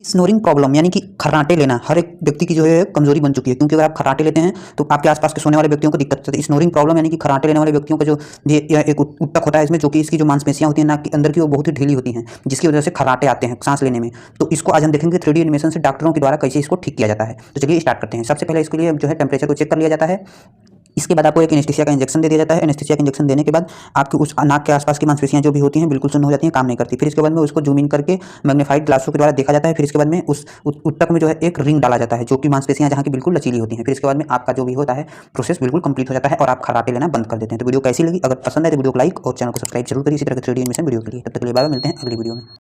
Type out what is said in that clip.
Snoring problem यानी कि खर्राटे लेना हर एक व्यक्ति की जो है कमजोरी बन चुकी है, क्योंकि अगर आप खर्राटे लेते हैं तो आपके आसपास के सोने वाले व्यक्तियों को दिक्कत होती है। स्नोरिंग प्रॉब्लम यानी कि खर्राटे लेने वाले व्यक्तियों का जो ये एक ऊतक होता है इसमें, जो कि इसकी जो मांसपेशियां होती हैं नाक के अंदर की, वो बहुत ही ढीली होती हैं, जिसकी वजह से खर्राटे आते हैं सांस लेने में। तो इसको आज हम देखेंगे 3D एनिमेशन से डॉक्टरों के द्वारा कैसे इसको ठीक किया जाता है। तो चलिए स्टार्ट करते हैं। सबसे पहले इसके लिए जो है टेम्परेचर को चेक कर लिया जाता है। इसके बाद आपको एक एनेस्थीसिया का इंजेक्शन दे दिया जाता है। एनेस्थीसिया का इंजेक्शन देने के बाद आपकी उस नाक के आसपास की मांसपेशियां जो भी होती हैं बिल्कुल सुन्न हो जाती हैं, काम नहीं करती। फिर इसके बाद में उसको जूम इन करके मैग्नीफाइड ग्लासों के द्वारा देखा जाता है। फिर इसके बाद में उस ऊतक में जो है एक रिंग डाला जाता है, जो कि मांसपेशियां जहाँ की बिल्कुल लचीली होती हैं। फिर इसके बाद में आपका जो भी होता है प्रोसेस बिल्कुल कंप्लीट हो जाता है और आप खर्राटे लेना बंद कर देते हैं। तो वीडियो कैसी लगी? अगर पसंद है तो वीडियो को लाइक और चैनल को सब्सक्राइब जरूर करिए इसी तरह के 3D एनिमेशन वीडियो के लिए। तब तक के लिए बाय, मिलते हैं अगली वीडियो में।